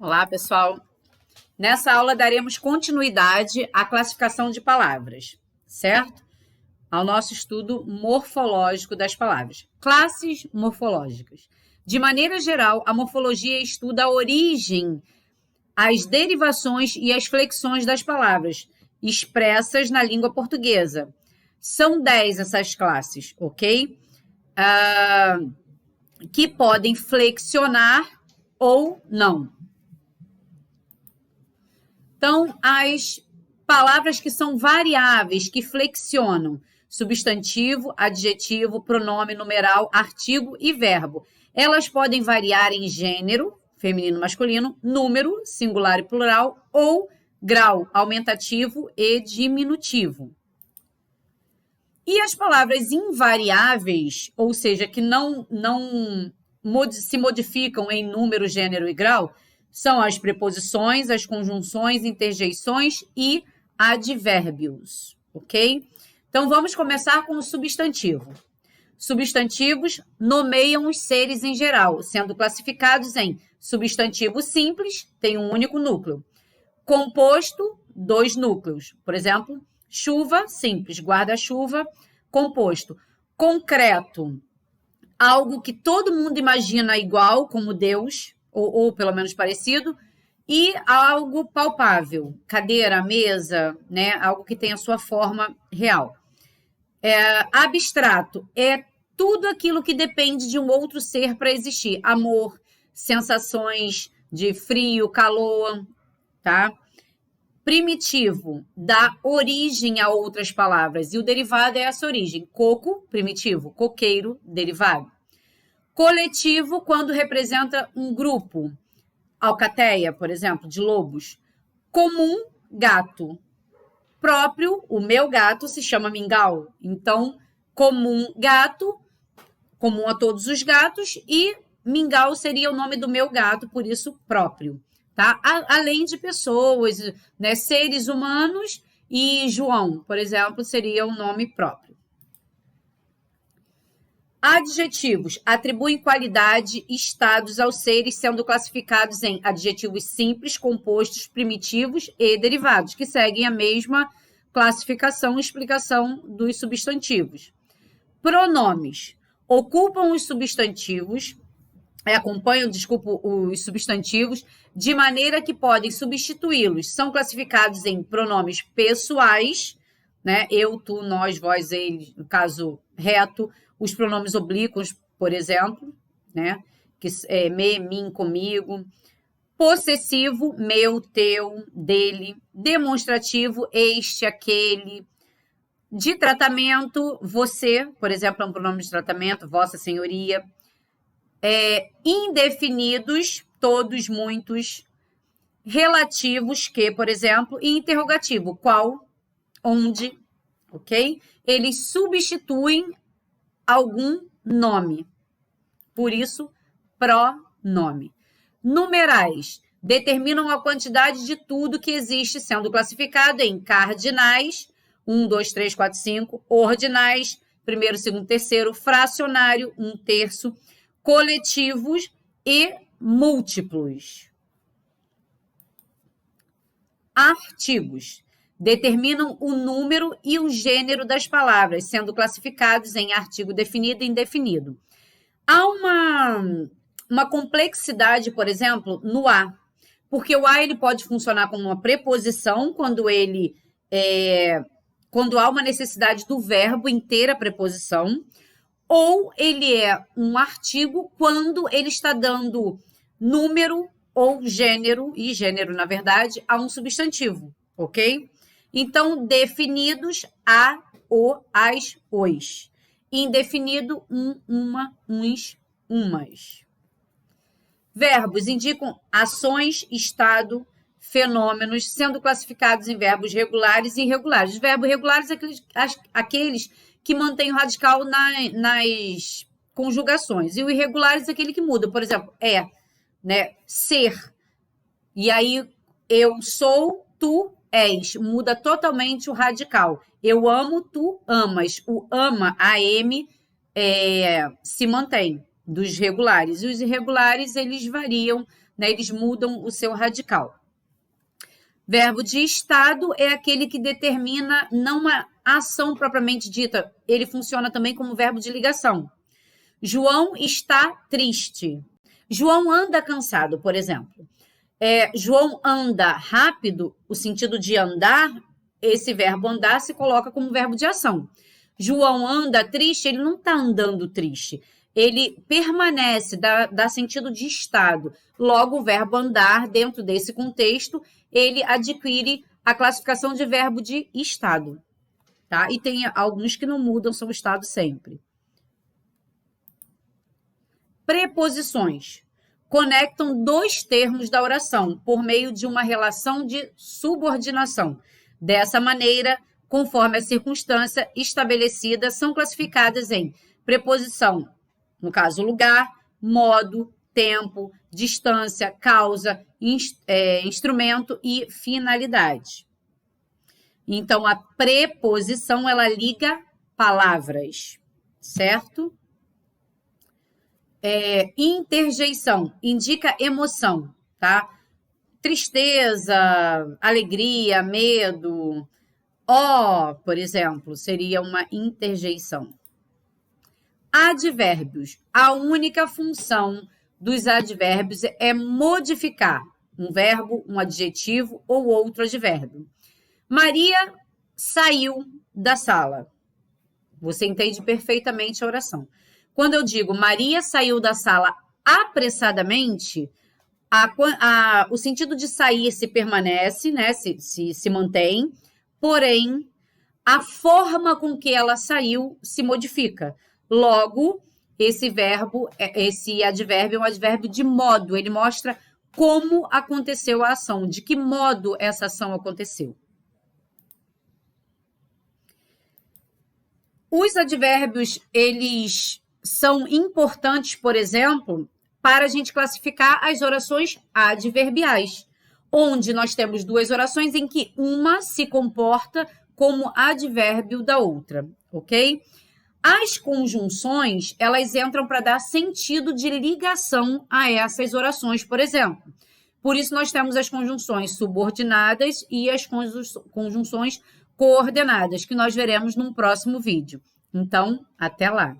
Olá, pessoal. Nessa aula daremos continuidade à classificação de palavras, certo? Ao nosso estudo morfológico das palavras. Classes morfológicas. De maneira geral, a morfologia estuda a origem, as derivações e as flexões das palavras expressas na língua portuguesa. São 10 essas classes, ok? Que podem flexionar ou não. Então, as palavras que são variáveis, que flexionam, substantivo, adjetivo, pronome, numeral, artigo e verbo. Elas podem variar em gênero, feminino, masculino, número, singular e plural, ou grau, aumentativo e diminutivo. E as palavras invariáveis, ou seja, que não se modificam em número, gênero e grau, são as preposições, as conjunções, interjeições e advérbios, ok? Então, vamos começar com o substantivo. Substantivos nomeiam os seres em geral, sendo classificados em substantivo simples, tem um único núcleo. Composto, 2 núcleos. Por exemplo, chuva, simples, guarda-chuva, composto. Concreto, algo que todo mundo imagina igual, como Deus, ou pelo menos parecido, e algo palpável, cadeira, mesa, né? Algo que tem a sua forma real. Abstrato é tudo aquilo que depende de um outro ser para existir. Amor, sensações de frio, calor, tá? Primitivo dá origem a outras palavras, e o derivado é essa origem. Coco, primitivo, coqueiro, derivado. Coletivo, quando representa um grupo. Alcateia, por exemplo, de lobos. Comum, gato. Próprio, o meu gato se chama mingau. Então, comum, gato, comum a todos os gatos, e mingau seria o nome do meu gato, por isso próprio. Tá? Além de pessoas, né, seres humanos, e João, por exemplo, seria um nome próprio. Adjetivos atribuem qualidade e estados aos seres, sendo classificados em adjetivos simples, compostos, primitivos e derivados, que seguem a mesma classificação e explicação dos substantivos. Pronomes ocupam os substantivos, acompanham, os substantivos, de maneira que podem substituí-los. São classificados em pronomes pessoais, né? Eu, tu, nós, vós, ele, no caso reto, os pronomes oblíquos, por exemplo, né? Que é me, mim, comigo. Possessivo, meu, teu, dele. Demonstrativo, este, aquele. De tratamento, você, por exemplo, é um pronome de tratamento, vossa senhoria. Indefinidos, todos, muitos. Relativos, que, por exemplo, e interrogativo, qual, onde, ok? Eles substituem algum nome. Por isso, pronome. Numerais determinam a quantidade de tudo que existe, sendo classificado em cardinais, 1, 2, 3, 4, 5, ordinais, primeiro, segundo, terceiro, fracionário, 1/3, coletivos e múltiplos. Artigos determinam o número e o gênero das palavras, sendo classificados em artigo definido e indefinido. Há uma complexidade, por exemplo, no a, porque o a ele pode funcionar como uma preposição quando há uma necessidade do verbo em ter a preposição, ou ele é um artigo quando ele está dando número ou gênero, e gênero, na verdade, a um substantivo, ok? Então, definidos, a, o, as, os. Indefinido, um, uma, uns, umas. Verbos indicam ações, estado, fenômenos, sendo classificados em verbos regulares e irregulares. Os verbos regulares são aqueles que mantêm o radical nas conjugações. E o irregulares é aquele que muda. Por exemplo, né, ser. E aí, eu sou, tu és. Muda totalmente o radical. Eu amo, tu amas. O ama, AM, se mantém dos regulares. E os irregulares, eles variam né? Eles mudam o seu radical. Verbo de estado é aquele que determina não uma ação propriamente dita, ele funciona também como verbo de ligação. João está triste. João anda cansado, por exemplo. João anda rápido, o sentido de andar, esse verbo andar se coloca como verbo de ação. João anda triste, ele não está andando triste. Ele permanece, dá sentido de estado. Logo, o verbo andar, dentro desse contexto, ele adquire a classificação de verbo de estado. Tá? E tem alguns que não mudam, são estado sempre. Preposições. Conectam dois termos da oração por meio de uma relação de subordinação. Dessa maneira, conforme a circunstância estabelecida, são classificadas em preposição, no caso, lugar, modo, tempo, distância, causa, instrumento e finalidade. Então, a preposição, ela liga palavras, certo? Interjeição, indica emoção, tá? Tristeza, alegria, medo. Por exemplo, seria uma interjeição. Advérbios. A única função dos advérbios é modificar um verbo, um adjetivo ou outro advérbio. Maria saiu da sala. Você entende perfeitamente a oração. Quando eu digo Maria saiu da sala apressadamente, o sentido de sair se permanece, né? Se mantém, porém, a forma com que ela saiu se modifica. Logo, esse advérbio é um advérbio de modo, ele mostra como aconteceu a ação, de que modo essa ação aconteceu. Os advérbios, eles são importantes, por exemplo, para a gente classificar as orações adverbiais, onde nós temos duas orações em que uma se comporta como advérbio da outra, ok? As conjunções, elas entram para dar sentido de ligação a essas orações, por exemplo. Por isso, nós temos as conjunções subordinadas e as conjunções coordenadas, que nós veremos num próximo vídeo. Então, até lá!